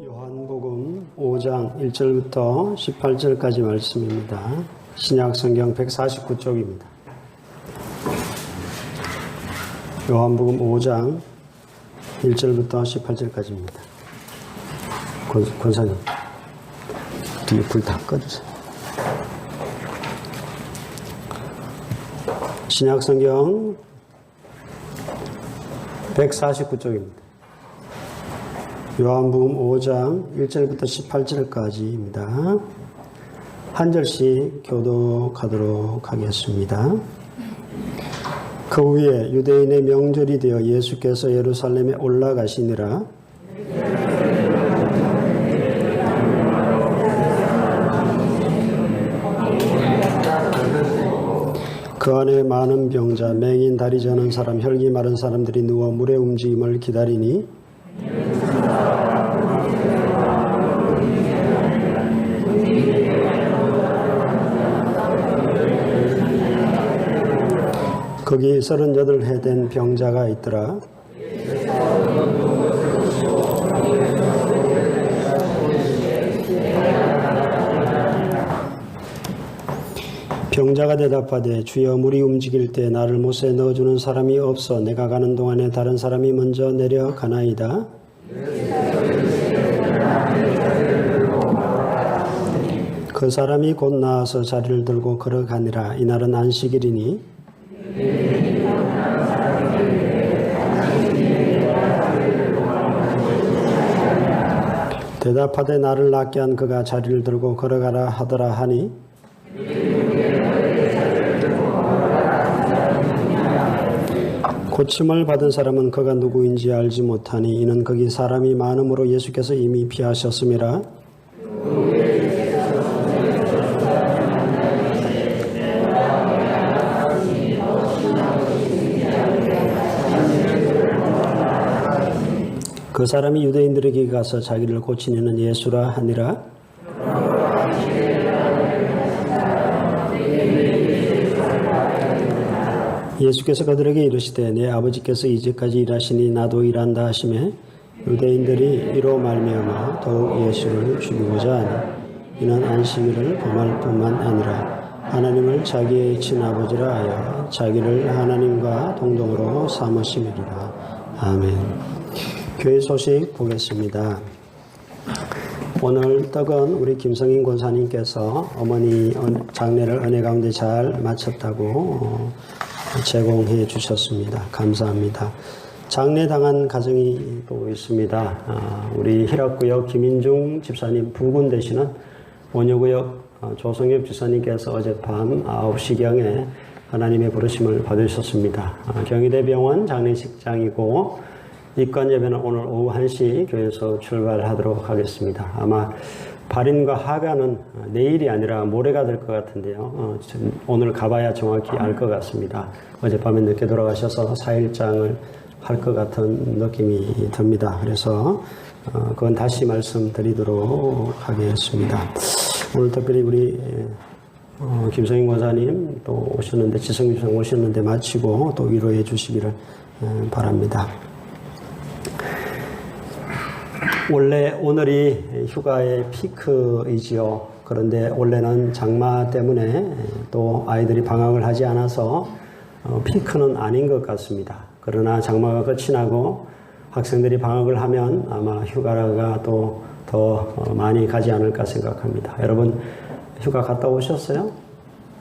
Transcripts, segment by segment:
요한복음 5장 1절부터 18절까지 말씀입니다. 신약성경 149쪽입니다. 요한복음 5장 1절부터 18절까지입니다. 권사님, 뒤에 불 다 꺼주세요. 신약성경 149쪽입니다. 요한복음 5장 1절부터 18절까지입니다. 한 절씩 교독하도록 하겠습니다. 그 후에 유대인의 명절이 되어 예수께서 예루살렘에 올라가시니라. 그 안에 많은 병자, 맹인, 다리 저는 사람, 혈기 마른 사람들이 누워 물의 움직임을 기다리니 거기 38해 된 병자가 있더라. 병자가 대답하되 주여 물이 움직일 때 나를 못에 넣어주는 사람이 없어 내가 가는 동안에 다른 사람이 먼저 내려가나이다. 그 사람이 곧 나와서 자리를 들고 걸어가니라. 이날은 안식일이니 대답하되 나를 낫게 한 그가 자리를 들고 걸어가라 하더라 하니 고침을 받은 사람은 그가 누구인지 알지 못하니 이는 거기 사람이 많음으로 예수께서 이미 피하셨음이라. 그 사람이 유대인들에게 가서 자기를 고치는 예수라 하니라. 예수께서 그들에게 이르시되 내 아버지께서 이제까지 일하시니 나도 일한다 하시매 유대인들이 이로 말미암아 더욱 예수를 죽이고자 하니 이는 안식일을 범할 뿐만 아니라 하나님을 자기의 친아버지라 하여 자기를 하나님과 동등으로 삼으심이리라. 아멘. 교회 소식 보겠습니다. 오늘 떡은 우리 김성인 권사님께서 어머니 장례를 은혜 가운데 잘 마쳤다고 제공해 주셨습니다. 감사합니다. 장례 당한 가정이 또 있습니다. 우리 희락구역 김인중 집사님 부군 되시는 원효구역 조성엽 집사님께서 어젯밤 9시경에 하나님의 부르심을 받으셨습니다. 경희대병원 장례식장이고 입관 예배는 오늘 오후 1시 교회에서 출발하도록 하겠습니다. 아마 발인과 하가는 내일이 아니라 모레가 될 것 같은데요. 오늘 가봐야 정확히 알 것 같습니다. 어젯밤에 늦게 돌아가셔서 4일장을 할 것 같은 느낌이 듭니다. 그래서 그건 다시 말씀드리도록 하겠습니다. 오늘 특별히 우리 김성인 권사님 또 오셨는데 지성규 집사님 오셨는데 마치고 또 위로해 주시기를 바랍니다. 원래 오늘이 휴가의 피크이지요. 그런데 원래는 장마 때문에 또 아이들이 방학을 하지 않아서 피크는 아닌 것 같습니다. 그러나 장마가 끝이 나고 학생들이 방학을 하면 아마 휴가가 또 더 많이 가지 않을까 생각합니다. 여러분 휴가 갔다 오셨어요?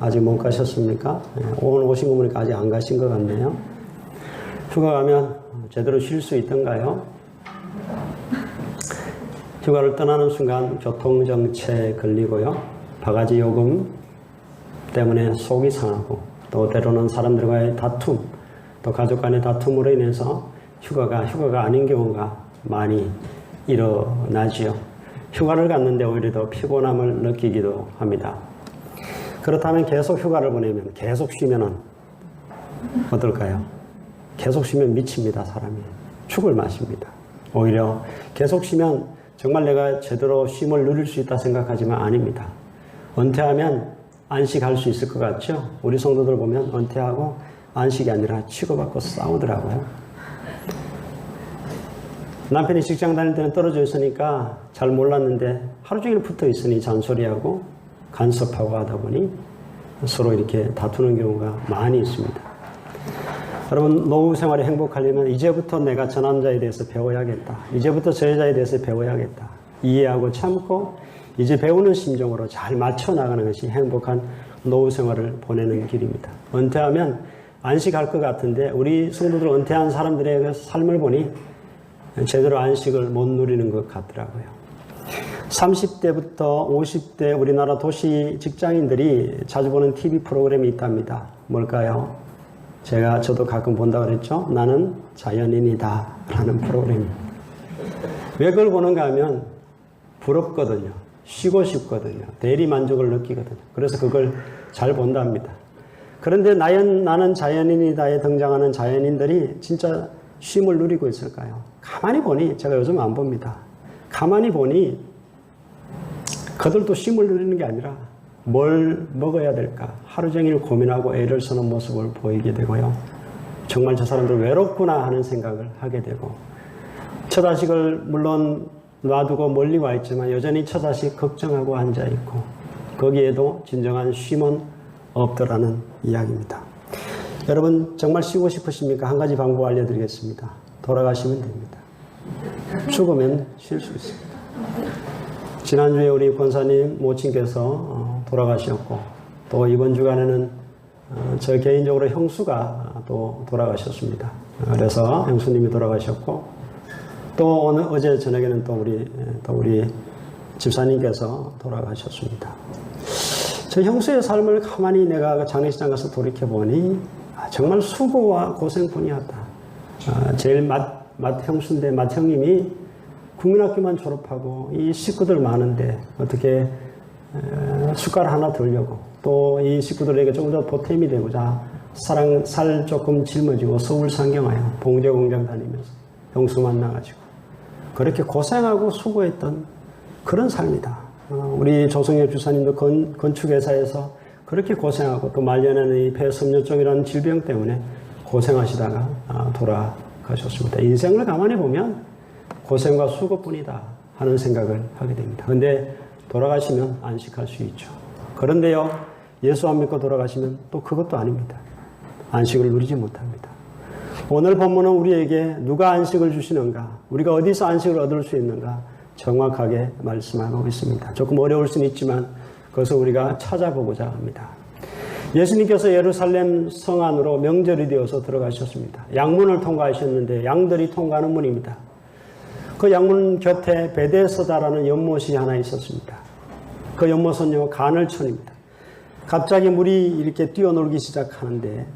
아직 못 가셨습니까? 오늘 오신 거 보니까 아직 안 가신 것 같네요. 휴가 가면 제대로 쉴 수 있던가요? 휴가를 떠나는 순간 교통정체에 걸리고요. 바가지 요금 때문에 속이 상하고 또 때로는 사람들과의 다툼, 또 가족 간의 다툼으로 인해서 휴가가 아닌 경우가 많이 일어나지요. 휴가를 갔는데 오히려 더 피곤함을 느끼기도 합니다. 그렇다면 계속 휴가를 보내면 계속 쉬면은 어떨까요? 계속 쉬면 미칩니다. 사람이. 죽을 맛입니다. 오히려 계속 쉬면 정말 내가 제대로 쉼을 누릴 수 있다 생각하지만 아닙니다. 은퇴하면 안식할 수 있을 것 같죠? 우리 성도들 보면 은퇴하고 안식이 아니라 치고받고 싸우더라고요. 남편이 직장 다닐 때는 떨어져 있으니까 잘 몰랐는데 하루 종일 붙어 있으니 잔소리하고 간섭하고 하다 보니 서로 이렇게 다투는 경우가 많이 있습니다. 여러분, 노후 생활이 행복하려면 이제부터 내가 저 남자에 대해서 배워야겠다. 이제부터 저 여자에 대해서 배워야겠다. 이해하고 참고 이제 배우는 심정으로 잘 맞춰 나가는 것이 행복한 노후 생활을 보내는 길입니다. 은퇴하면 안식할 것 같은데 우리 성도들 은퇴한 사람들의 그 삶을 보니 제대로 안식을 못 누리는 것 같더라고요. 30대부터 50대 우리나라 도시 직장인들이 자주 보는 TV 프로그램이 있답니다. 뭘까요? 저도 가끔 본다고 그랬죠. 나는 자연인이다 라는 프로그램입니다. 왜 그걸 보는가 하면 부럽거든요. 쉬고 싶거든요. 대리만족을 느끼거든요. 그래서 그걸 잘 본답니다. 그런데 나는 자연인이다에 등장하는 자연인들이 진짜 쉼을 누리고 있을까요? 가만히 보니, 제가 요즘 안 봅니다. 가만히 보니 그들도 쉼을 누리는 게 아니라 뭘 먹어야 될까? 하루 종일 고민하고 애를 쓰는 모습을 보이게 되고요. 정말 저 사람들 외롭구나 하는 생각을 하게 되고, 처자식을 물론 놔두고 멀리 와 있지만 여전히 처자식 걱정하고 앉아있고, 거기에도 진정한 쉼은 없더라는 이야기입니다. 여러분, 정말 쉬고 싶으십니까? 한 가지 방법 알려드리겠습니다. 돌아가시면 됩니다. 죽으면 쉴 수 있습니다. 지난주에 우리 권사님 모친께서 돌아가셨고, 또 이번 주간에는 저 개인적으로 형수가 또 돌아가셨습니다. 그래서 형수님이 돌아가셨고, 또 어제 저녁에는 또 우리 집사님께서 돌아가셨습니다. 저 형수의 삶을 가만히 내가 장례식장 가서 돌이켜보니 정말 수고와 고생뿐이었다. 제일 맏형수인데 맏형님이 국민학교만 졸업하고 이 식구들 많은데 어떻게 숟가락 하나 들려고, 또 이 식구들에게 조금 더 보탬이 되고자 살 조금 짊어지고 서울 상경하여 봉제공장 다니면서 형수 만나가지고 그렇게 고생하고 수고했던 그런 삶이다. 우리 조성엽 주사님도 건축회사에서 그렇게 고생하고 또 말년에는 이 폐섬유증이라는 질병 때문에 고생하시다가 돌아가셨습니다. 인생을 가만히 보면 고생과 수고뿐이다 하는 생각을 하게 됩니다. 그런데 돌아가시면 안식할 수 있죠. 그런데요, 예수 안 믿고 돌아가시면 또 그것도 아닙니다. 안식을 누리지 못합니다. 오늘 본문은 우리에게 누가 안식을 주시는가, 우리가 어디서 안식을 얻을 수 있는가 정확하게 말씀하고 있습니다. 조금 어려울 수는 있지만 그것을 우리가 찾아보고자 합니다. 예수님께서 예루살렘 성 안으로 명절이 되어서 들어가셨습니다. 양문을 통과하셨는데 양들이 통과하는 문입니다. 그 양문 곁에 베데스다라는 연못이 하나 있었습니다. 그 연못은요, 가늘천입니다. 갑자기 물이 이렇게 뛰어놀기 시작하는데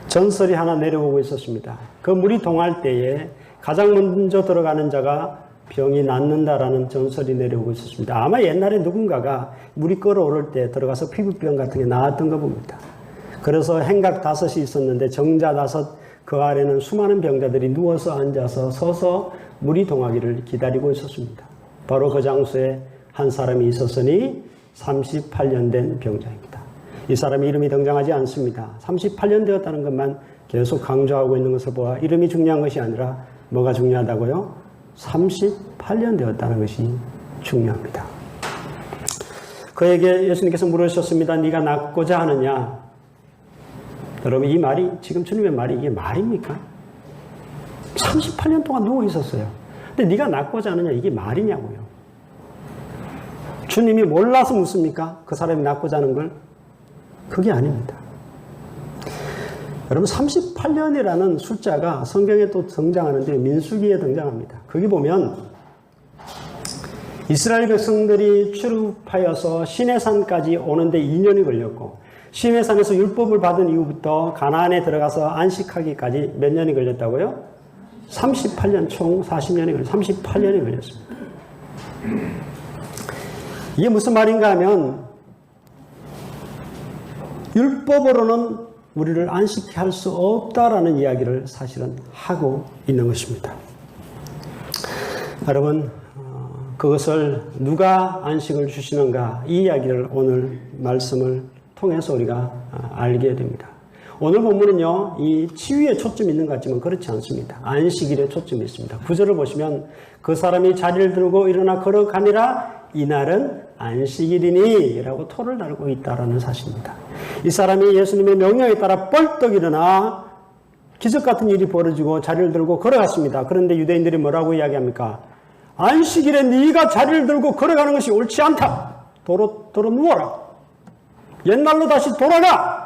전설이 하나 내려오고 있었습니다. 그 물이 동할 때에 가장 먼저 들어가는 자가 병이 낫는다라는 전설이 내려오고 있었습니다. 아마 옛날에 누군가가 물이 끓어오를 때 들어가서 피부병 같은 게 나았던 거 봅니다. 그래서 행각 5이 있었는데 정자 5, 그 아래는 수많은 병자들이 누워서 앉아서 서서 물이 동하기를 기다리고 있었습니다. 바로 그 장소에 한 사람이 있었으니 38년 된 병자입니다. 이 사람의 이름이 등장하지 않습니다. 38년 되었다는 것만 계속 강조하고 있는 것을 보아 이름이 중요한 것이 아니라 뭐가 중요하다고요? 38년 되었다는 것이 중요합니다. 그에게 예수님께서 물으셨습니다. 네가 낫고자 하느냐? 여러분, 이 말이, 지금 주님의 말이 이게 말입니까? 38년 동안 누워 있었어요. 근데 네가 낫고자 하느냐? 이게 말이냐고요. 주님이 몰라서 묻습니까? 그 사람이 낫고자 하는 걸? 그게 아닙니다. 여러분, 38년이라는 숫자가 성경에 또 등장하는데 민수기에 등장합니다. 거기 보면 이스라엘 백성들이 출입하여서 시내산까지 오는데 2년이 걸렸고, 시내산에서 율법을 받은 이후부터 가나안에 들어가서 안식하기까지 몇 년이 걸렸다고요? 38년, 총 40년이 걸렸습니다. 38년이 걸렸습니다. 이게 무슨 말인가 하면 율법으로는 우리를 안식케 할 수 없다라는 이야기를 사실은 하고 있는 것입니다. 여러분, 그것을 누가 안식을 주시는가, 이 이야기를 오늘 말씀을 통해서 우리가 알게 됩니다. 오늘 본문은요, 이 치유에 초점이 있는 것 같지만 그렇지 않습니다. 안식일에 초점이 있습니다. 구절을 보시면 그 사람이 자리를 들고 일어나 걸어가니라 이날은 안식일이니 라고 토를 달고 있다라는 사실입니다. 이 사람이 예수님의 명령에 따라 벌떡 일어나 기적 같은 일이 벌어지고 자리를 들고 걸어갔습니다. 그런데 유대인들이 뭐라고 이야기합니까? 안식일에 네가 자리를 들고 걸어가는 것이 옳지 않다. 도로 누워라. 옛날로 다시 돌아가!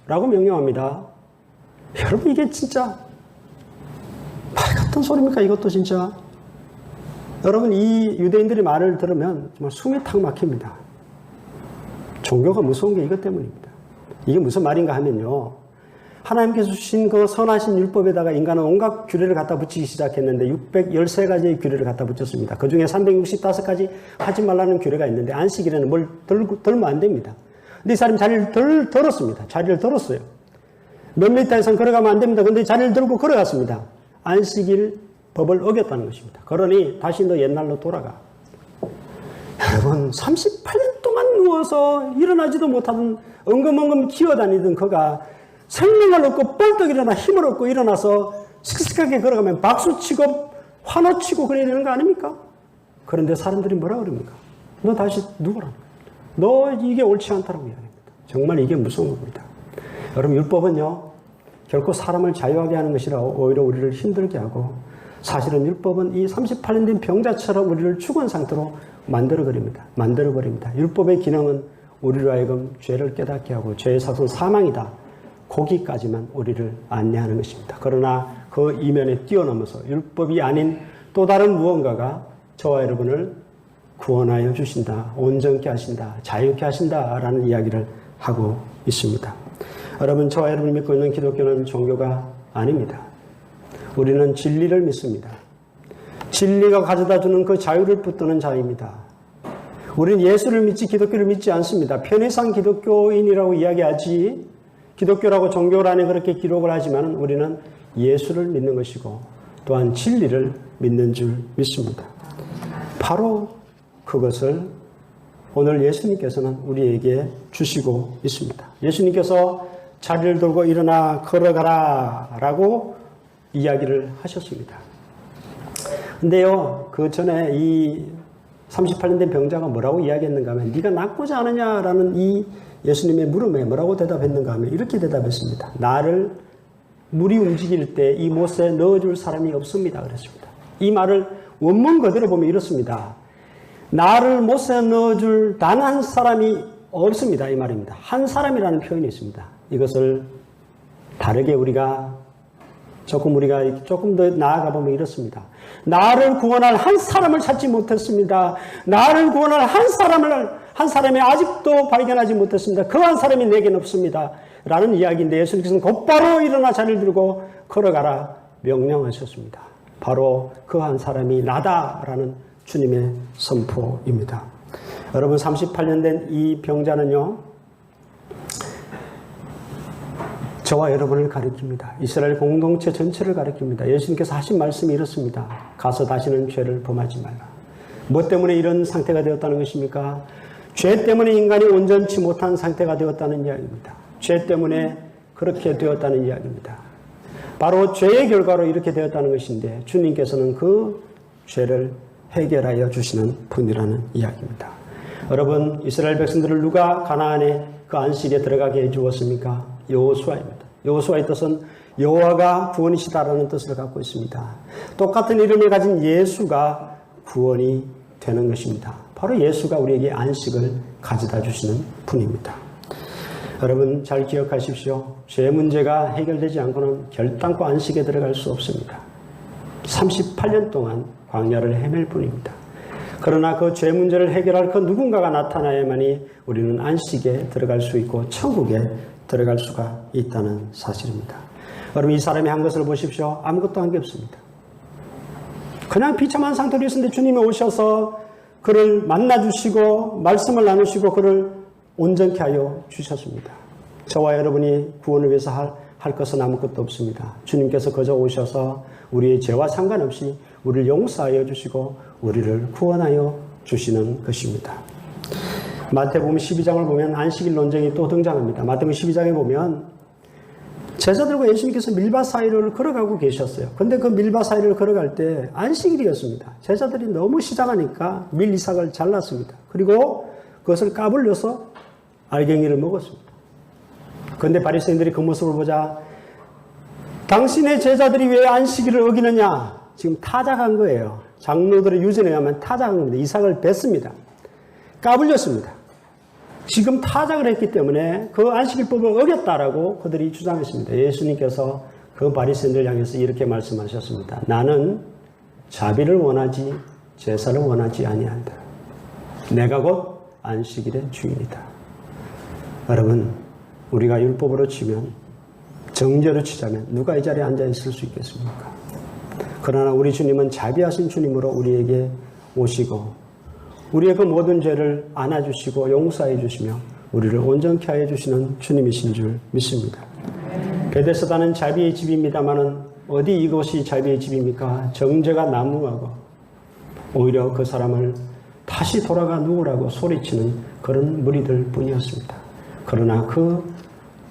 라고 명령합니다. 여러분, 이게 진짜 말 같은 소리입니까? 이것도 진짜. 여러분, 이 유대인들의 말을 들으면 정말 숨이 탁 막힙니다. 종교가 무서운 게 이것 때문입니다. 이게 무슨 말인가 하면요, 하나님께서 주신 그 선하신 율법에다가 인간은 온갖 규례를 갖다 붙이기 시작했는데 613가지의 규례를 갖다 붙였습니다. 그 중에 365가지 하지 말라는 규례가 있는데 안식일에는 뭘 들면 안 됩니다. 근데 이 사람이 자리를 들었습니다. 자리를 들었어요. 몇 미터 이상 걸어가면 안 됩니다. 근데 자리를 들고 걸어갔습니다. 안식일 법을 어겼다는 것입니다. 그러니 다시 너 옛날로 돌아가. 여러분, 38년 동안 누워서 일어나지도 못하던 엉금엉금 기어다니던 그가 생명을 얻고 뻘떡 일어나 힘을 얻고 일어나서 씩씩하게 걸어가면 박수치고 환호치고 그래야 되는 거 아닙니까? 그런데 사람들이 뭐라 그럽니까? 너 다시 누구라? 너 이게 옳지 않다라고 이야기합니다. 정말 이게 무서운 겁니다. 여러분, 율법은요, 결코 사람을 자유하게 하는 것이라 오히려 우리를 힘들게 하고, 사실은 율법은 이 38년 된 병자처럼 우리를 죽은 상태로 만들어버립니다. 율법의 기능은 우리로 하여금 죄를 깨닫게 하고 죄의 사소는 사망이다. 거기까지만 우리를 안내하는 것입니다. 그러나 그 이면에 뛰어넘어서 율법이 아닌 또 다른 무언가가 저와 여러분을 구원하여 주신다, 온전케 하신다, 자유케 하신다라는 이야기를 하고 있습니다. 여러분, 저와 여러분이 믿고 있는 기독교는 종교가 아닙니다. 우리는 진리를 믿습니다. 진리가 가져다주는 그 자유를 붙드는 자입니다. 우리는 예수를 믿지 기독교를 믿지 않습니다. 편의상 기독교인이라고 이야기하지, 기독교라고 종교란에 그렇게 기록을 하지만 우리는 예수를 믿는 것이고 또한 진리를 믿는 줄 믿습니다. 바로 그것을 오늘 예수님께서는 우리에게 주시고 있습니다. 예수님께서 자리를 들고 일어나 걸어가라 라고 이야기를 하셨습니다. 근데요, 그 전에 이 38년 된 병자가 뭐라고 이야기했는가 하면, 네가 낫고자 하느냐라는 이 예수님의 물음에 뭐라고 대답했는가 하면 이렇게 대답했습니다. 나를 물이 움직일 때 이 못에 넣어줄 사람이 없습니다. 그랬습니다. 이 말을 원문 그대로 보면 이렇습니다. 나를 못에 넣어줄 단 한 사람이 없습니다. 이 말입니다. 한 사람이라는 표현이 있습니다. 이것을 다르게 우리가 조금 더 나아가 보면 이렇습니다. 나를 구원할 한 사람을 찾지 못했습니다. 나를 구원할 한 사람이 아직도 발견하지 못했습니다. 그 한 사람이 내겐 없습니다. 라는 이야기인데 예수님께서는 곧바로 일어나 자리를 들고 걸어가라 명령하셨습니다. 바로 그 한 사람이 나다라는 주님의 선포입니다. 여러분, 38년 된 이 병자는요, 저와 여러분을 가리킵니다. 이스라엘 공동체 전체를 가리킵니다. 예수님께서 하신 말씀이 이렇습니다. 가서 다시는 죄를 범하지 말라. 뭐 때문에 이런 상태가 되었다는 것입니까? 죄 때문에 인간이 온전치 못한 상태가 되었다는 이야기입니다. 죄 때문에 그렇게 되었다는 이야기입니다. 바로 죄의 결과로 이렇게 되었다는 것인데 주님께서는 그 죄를 해결하여 주시는 분이라는 이야기입니다. 여러분, 이스라엘 백성들을 누가 가나안에 그 안식에 들어가게 해주었습니까? 여호수아입니다. 여호수아의 뜻은 여호와가 구원이시다라는 뜻을 갖고 있습니다. 똑같은 이름을 가진 예수가 구원이 되는 것입니다. 바로 예수가 우리에게 안식을 가져다 주시는 분입니다. 여러분, 잘 기억하십시오. 죄 문제가 해결되지 않고는 결단코 안식에 들어갈 수 없습니다. 38년 동안 광야를 헤맬 뿐입니다. 그러나 그 죄 문제를 해결할 그 누군가가 나타나야만이 우리는 안식에 들어갈 수 있고 천국에 들어갈 수가 있다는 사실입니다. 여러분, 이 사람이 한 것을 보십시오. 아무것도 한 게 없습니다. 그냥 비참한 상태로 있었는데 주님이 오셔서 그를 만나주시고 말씀을 나누시고 그를 온전케 하여 주셨습니다. 저와 여러분이 구원을 위해서 할 것은 아무것도 없습니다. 주님께서 그저 오셔서 우리의 죄와 상관없이 우리를 용서하여 주시고 우리를 구원하여 주시는 것입니다. 마태복음 12장을 보면 안식일 논쟁이 또 등장합니다. 마태복음 12장에 보면 제자들과 예수님께서 밀밭 사이를 걸어가고 계셨어요. 근데 그 밀밭 사이를 걸어갈 때 안식일이었습니다. 제자들이 너무 시장하니까 밀 이삭을 잘랐습니다. 그리고 그것을 까불려서 알갱이를 먹었습니다. 그런데 바리새인들이 그 모습을 보자 당신의 제자들이 왜 안식일을 어기느냐? 지금 타작한 거예요. 장로들의 유전에 의하면 타작한 겁니다. 이삭을 뱄습니다. 까불렸습니다. 지금 타작을 했기 때문에 그 안식일법을 어겼다라고 그들이 주장했습니다. 예수님께서 그 바리새인들을 향해서 이렇게 말씀하셨습니다. 나는 자비를 원하지 제사를 원하지 아니한다. 내가 곧 안식일의 주인이다. 여러분, 우리가 율법으로 치면, 정죄로 치자면 누가 이 자리에 앉아 있을 수 있겠습니까? 그러나 우리 주님은 자비하신 주님으로 우리에게 오시고 우리의 그 모든 죄를 안아주시고 용서해 주시며 우리를 온전케 하여 주시는 주님이신 줄 믿습니다. 베데스다는 자비의 집입니다마는 어디 이곳이 자비의 집입니까? 정죄가 난무하고 오히려 그 사람을 다시 돌아가 누우라고 소리치는 그런 무리들 뿐이었습니다. 그러나 그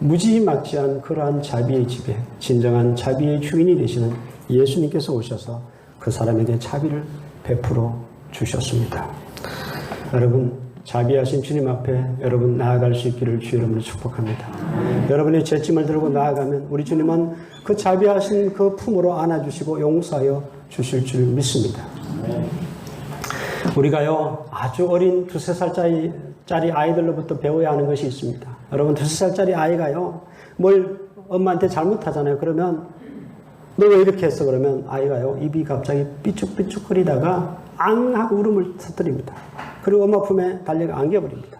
무지막지한 그러한 자비의 집에 진정한 자비의 주인이 되시는 예수님께서 오셔서 그 사람에게 자비를 베풀어 주셨습니다. 여러분, 자비하신 주님 앞에 여러분 나아갈 수 있기를 주 이름으로 축복합니다. 여러분의 죄짐을 들고 나아가면 우리 주님은 그 자비하신 그 품으로 안아주시고 용서하여 주실 줄 믿습니다. 우리가요, 아주 어린 2~3살짜리 아이들로부터 배워야 하는 것이 있습니다. 여러분, 2~3살짜리 아이가요, 뭘 엄마한테 잘못하잖아요. 그러면 너 왜 이렇게 했어? 그러면 아이가요, 입이 갑자기 삐죽삐죽거리다가 앙 하고 울음을 터뜨립니다. 그리고 엄마 품에 달려가 안겨버립니다.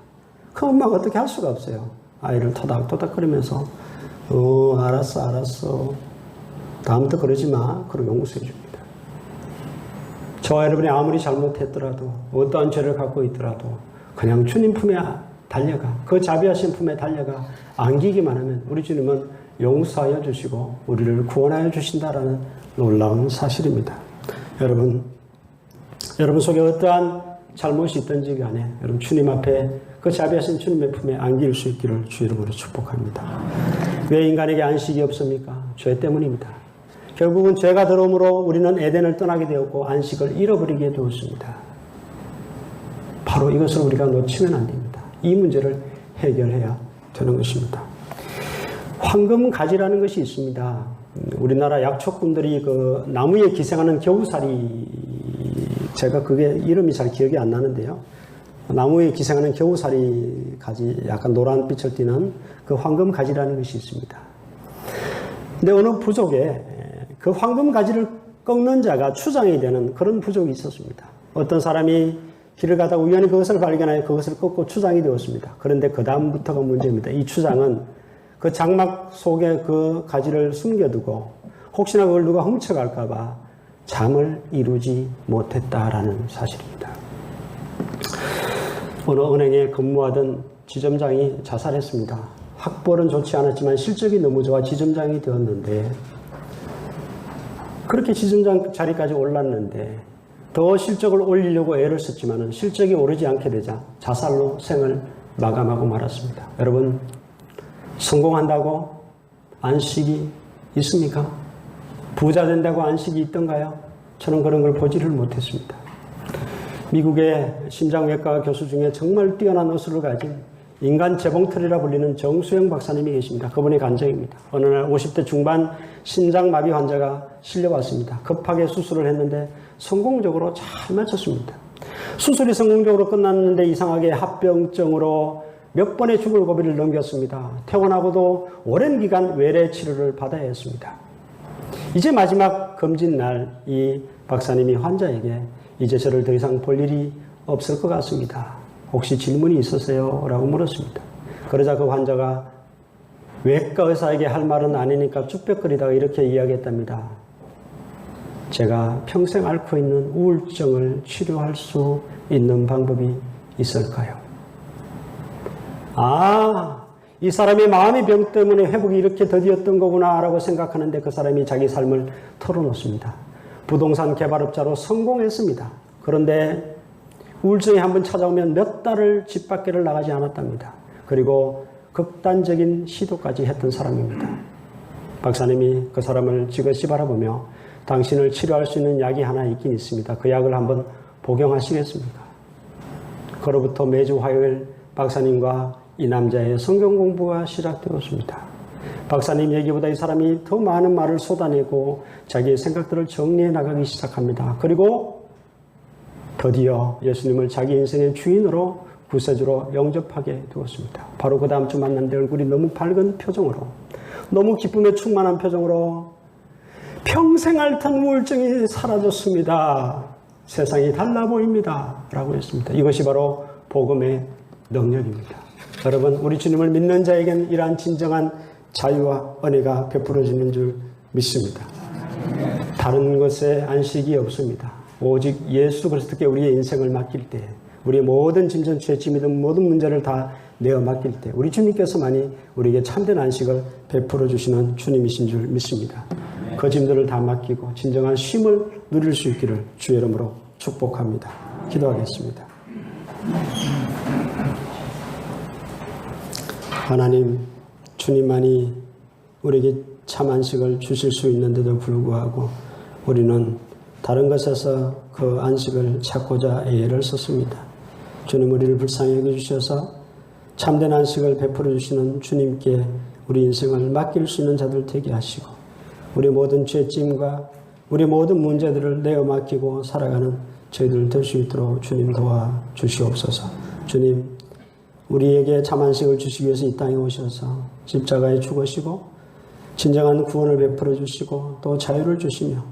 그 엄마가 어떻게 할 수가 없어요. 아이를 토닥토닥거리면서 알았어. 다음부터 그러지 마. 그러고 용서해 줍니다. 저와 여러분이 아무리 잘못했더라도 어떠한 죄를 갖고 있더라도 그냥 주님 품에 달려가, 그 자비하신 품에 달려가 안기기만 하면 우리 주님은 용서하여 주시고 우리를 구원하여 주신다라는 놀라운 사실입니다. 여러분 속에 어떠한 잘못이 있든지 간에 여러분 주님 앞에 그 자비하신 주님의 품에 안길 수 있기를 주 이름으로 축복합니다. 왜 인간에게 안식이 없습니까? 죄 때문입니다. 결국은 죄가 들어옴으로 우리는 에덴을 떠나게 되었고 안식을 잃어버리게 되었습니다. 바로 이것을 우리가 놓치면 안 됩니다. 이 문제를 해결해야 되는 것입니다. 황금가지라는 것이 있습니다. 우리나라 약초꾼들이 그 나무에 기생하는 겨우살이, 제가 그게 이름이 잘 기억이 안 나는데요. 나무에 기생하는 겨우살이 가지, 약간 노란빛을 띠는 그 황금가지라는 것이 있습니다. 근데 어느 부족에 그 황금가지를 꺾는 자가 추장이 되는 그런 부족이 있었습니다. 어떤 사람이 길을 가다가 우연히 그것을 발견하여 그것을 꺾고 추장이 되었습니다. 그런데 그 다음부터가 문제입니다. 이 추장은 그 장막 속에 그 가지를 숨겨두고 혹시나 그걸 누가 훔쳐갈까봐 잠을 이루지 못했다라는 사실입니다. 어느 은행에 근무하던 지점장이 자살했습니다. 학벌은 좋지 않았지만 실적이 너무 좋아 지점장이 되었는데, 그렇게 지점장 자리까지 올랐는데 더 실적을 올리려고 애를 썼지만 실적이 오르지 않게 되자 자살로 생을 마감하고 말았습니다. 여러분, 성공한다고 안식이 있습니까? 부자 된다고 안식이 있던가요? 저는 그런 걸 보지를 못했습니다. 미국의 심장외과 교수 중에 정말 뛰어난 의술을 가진 인간 재봉틀이라 불리는 정수영 박사님이 계십니다. 그분의 간증입니다. 어느 날 50대 중반 심장마비 환자가 실려왔습니다. 급하게 수술을 했는데 성공적으로 잘 마쳤습니다. 수술이 성공적으로 끝났는데 이상하게 합병증으로 몇 번의 죽을 고비를 넘겼습니다. 퇴원하고도 오랜 기간 외래 치료를 받아야 했습니다. 이제 마지막 검진 날 이 박사님이 환자에게 이제 저를 더 이상 볼 일이 없을 것 같습니다. 혹시 질문이 있으세요? 라고 물었습니다. 그러자 그 환자가 외과 의사에게 할 말은 아니니까 쭈뼛거리다가 이렇게 이야기했답니다. 제가 평생 앓고 있는 우울증을 치료할 수 있는 방법이 있을까요? 이 사람의 마음의 병 때문에 회복이 이렇게 더디었던 거구나 라고 생각하는데 그 사람이 자기 삶을 털어놓습니다. 부동산 개발업자로 성공했습니다. 그런데 우울증이 한번 찾아오면 몇 달을 집 밖에를 나가지 않았답니다. 그리고 극단적인 시도까지 했던 사람입니다. 박사님이 그 사람을 지그시 바라보며 당신을 치료할 수 있는 약이 하나 있긴 있습니다. 그 약을 한번 복용하시겠습니까? 그로부터 매주 화요일 박사님과 이 남자의 성경 공부가 시작되었습니다. 박사님 얘기보다 이 사람이 더 많은 말을 쏟아내고 자기의 생각들을 정리해 나가기 시작합니다. 그리고 드디어 예수님을 자기 인생의 주인으로 구세주로 영접하게 되었습니다. 바로 그 다음 주 만났는데 얼굴이 너무 밝은 표정으로, 너무 기쁨에 충만한 표정으로 평생 앓던 우울증이 사라졌습니다. 세상이 달라 보입니다. 라고 했습니다. 이것이 바로 복음의 능력입니다. 여러분, 우리 주님을 믿는 자에겐 이러한 진정한 자유와 은혜가 베풀어지는 줄 믿습니다. 다른 것에 안식이 없습니다. 오직 예수 그리스도께 우리의 인생을 맡길 때, 우리의 모든 짐전 죄짐이든 모든 문제를 다 내어 맡길 때 우리 주님께서만이 우리에게 참된 안식을 베풀어 주시는 주님이신 줄 믿습니다. 그 짐들을 다 맡기고 진정한 쉼을 누릴 수 있기를 주의 이름으로 축복합니다. 기도하겠습니다. 하나님, 주님만이 우리에게 참 안식을 주실 수 있는데도 불구하고 우리는 다른 것에서 그 안식을 찾고자 애를 썼습니다. 주님, 우리를 불쌍히 여겨주셔서 참된 안식을 베풀어 주시는 주님께 우리 인생을 맡길 수 있는 자들 되게 하시고 우리 모든 죄짐과 우리 모든 문제들을 내어 맡기고 살아가는 저희들 될 수 있도록 주님 도와주시옵소서. 주님, 우리에게 참 안식을 주시기 위해서 이 땅에 오셔서 십자가에 죽으시고 진정한 구원을 베풀어 주시고 또 자유를 주시며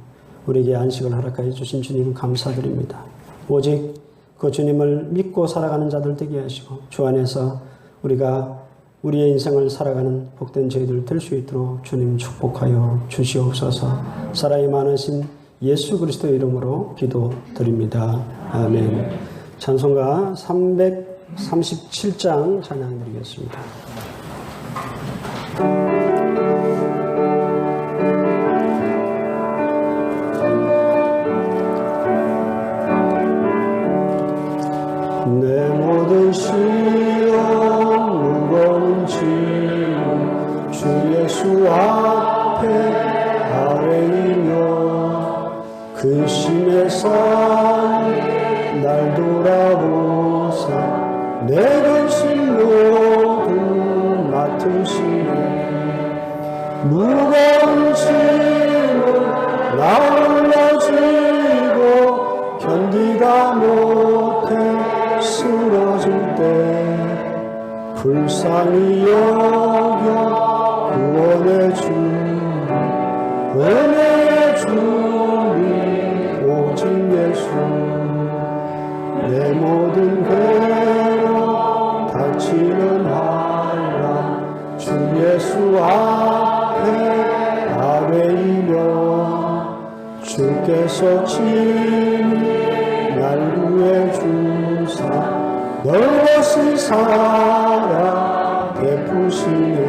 우리에게 안식을 허락하여 주신 주님 감사드립니다. 오직 그 주님을 믿고 살아가는 자들 되게 하시고 주 안에서 우리가 우리의 인생을 살아가는 복된 저희들 될 수 있도록 주님 축복하여 주시옵소서. 사랑이 많으신 예수 그리스도의 이름으로 기도드립니다. 아멘. 찬송가 337장 찬양드리겠습니다. 내 모든 시험 무거운 짐 주 예수 앞에 아뢰이며 근심의 산 날 돌아보사 내 근심 모두 맡으시네 무거운 짐을 나 올려지고 견디다 못해 쓰러질 때 불쌍히 여겨 구원의 주 은혜의 주님 오직 예수 내 모든 괴로 닥치는 한란 주 예수 앞에 아뢰이며 주께서 친히 날 구해 주사 넓으신 사랑 베푸시네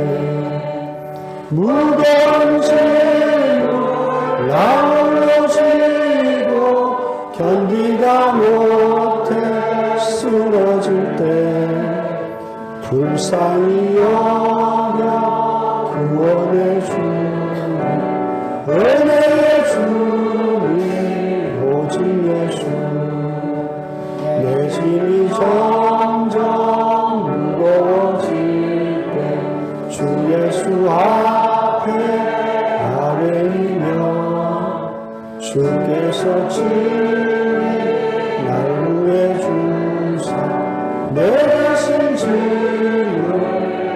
무거운 짐을 나 올려지고 견디다 못해 쓰러질 때 불쌍히 여겨 구원의 주님 은혜의 주님 오직 예수 내 짐이 점점 무거워질 때 주 예수 앞에 아뢰이며 주께서 친히 날 구해 주사 내 대신 짐을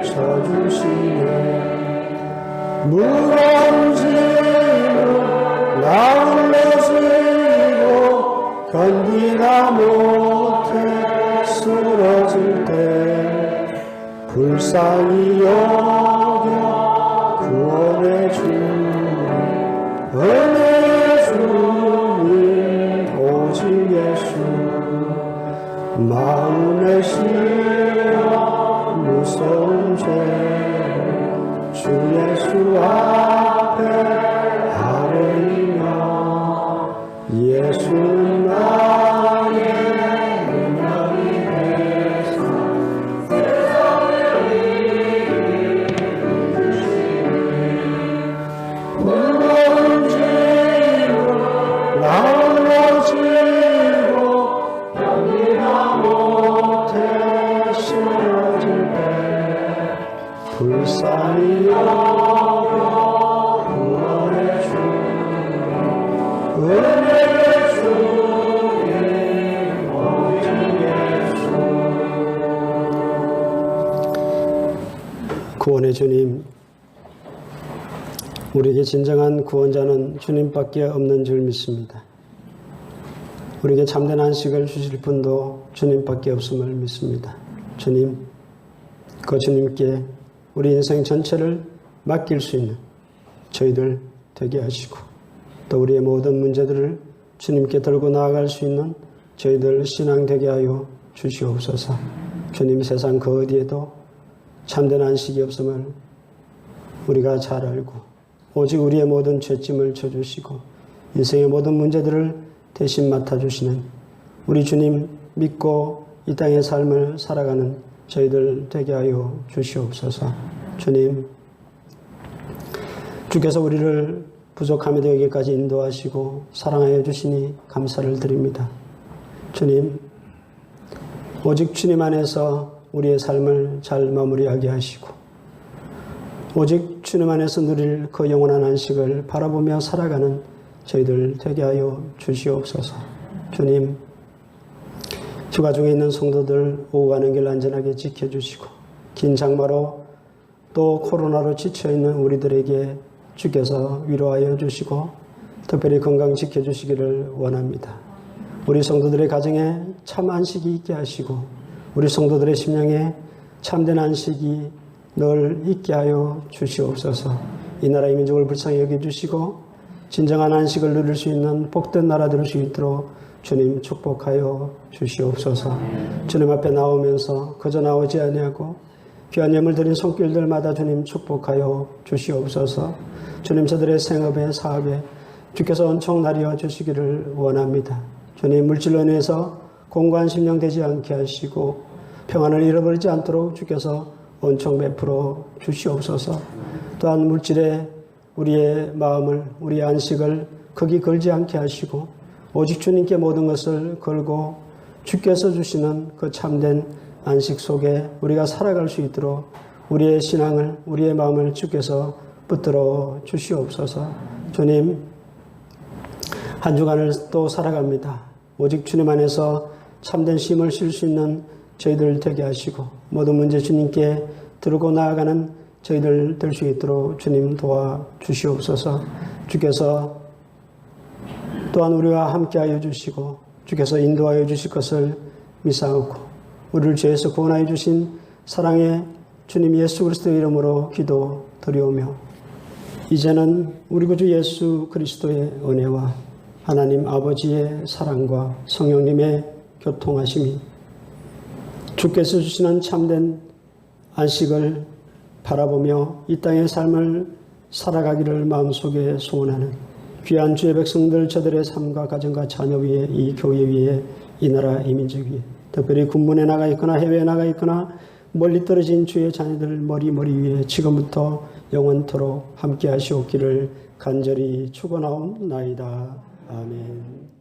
져주시네 무거운 짐을 나 올려지고 견디다 못해 쓰러질 때 불쌍히 여겨 구원의 주님 은혜의 주님 오직 예수 마음의 시험 무서운 죄 주 예수 앞에 아뢰이며 예수는 나의 능력이 되사 세상을 이기시네 불쌍히여겨 구원해 주는 은혜의 주님 오직 예수. 구원의 주님, 우리에게 진정한 구원자는 주님밖에 없는 줄 믿습니다. 우리에게 참된 안식을 주실 분도 주님밖에 없음을 믿습니다. 주님, 그 주님께 우리 인생 전체를 맡길 수 있는 저희들 되게 하시고, 또 우리의 모든 문제들을 주님께 들고 나아갈 수 있는 저희들 신앙 되게 하여 주시옵소서. 주님, 세상 그 어디에도 참된 안식이 없음을 우리가 잘 알고, 오직 우리의 모든 죄짐을 져주시고 인생의 모든 문제들을 대신 맡아주시는 우리 주님 믿고 이 땅의 삶을 살아가는 저희들 되게 하여 주시옵소서. 주님, 주께서 우리를 부족함에도 여기까지 인도하시고 사랑하여 주시니 감사를 드립니다. 주님, 오직 주님 안에서 우리의 삶을 잘 마무리하게 하시고, 오직 주님 안에서 누릴 그 영원한 안식을 바라보며 살아가는 저희들 되게 하여 주시옵소서. 주님, 휴가 중에 있는 성도들 오후 가는 길 안전하게 지켜주시고, 긴 장마로 또 코로나로 지쳐있는 우리들에게 주께서 위로하여 주시고 특별히 건강 지켜주시기를 원합니다. 우리 성도들의 가정에 참 안식이 있게 하시고 우리 성도들의 심령에 참된 안식이 늘 있게 하여 주시옵소서. 이 나라의 민족을 불쌍히 여겨주시고 진정한 안식을 누릴 수 있는 복된 나라 될 수 있도록 주님 축복하여 주시옵소서. 주님 앞에 나오면서 그저 나오지 아니하고 귀한 예물 드린 손길들마다 주님 축복하여 주시옵소서. 주님, 저들의 생업에 사업에 주께서 온총 나리어 주시기를 원합니다. 주님, 물질로 인해서 공고한 심령 되지 않게 하시고 평안을 잃어버리지 않도록 주께서 온총 베풀어 주시옵소서. 또한 물질에 우리의 마음을, 우리의 안식을 거기 걸지 않게 하시고 오직 주님께 모든 것을 걸고 주께서 주시는 그 참된 안식 속에 우리가 살아갈 수 있도록 우리의 신앙을, 우리의 마음을 주께서 붙들어 주시옵소서. 주님, 한 주간을 또 살아갑니다. 오직 주님 안에서 참된 쉼을 쉴 수 있는 저희들 되게 하시고 모든 문제 주님께 들고 나아가는 저희들 될 수 있도록 주님 도와주시옵소서. 주께서 또한 우리와 함께하여 주시고 주께서 인도하여 주실 것을 믿사옵고 우리를 죄에서 구원하여 주신 사랑의 주님 예수 그리스도의 이름으로 기도드리오며 이제는 우리 구주 예수 그리스도의 은혜와 하나님 아버지의 사랑과 성령님의 교통하심이 주께서 주시는 참된 안식을 바라보며 이 땅의 삶을 살아가기를 마음속에 소원하는 귀한 주의 백성들 저들의 삶과 가정과 자녀 위에 이 교회 위에 이 나라 이 민족 위에 특별히 군문에 나가 있거나 해외에 나가 있거나 멀리 떨어진 주의 자녀들 머리 위에 지금부터 영원토록 함께 하시옵기를 간절히 축원하옵나이다. 아멘.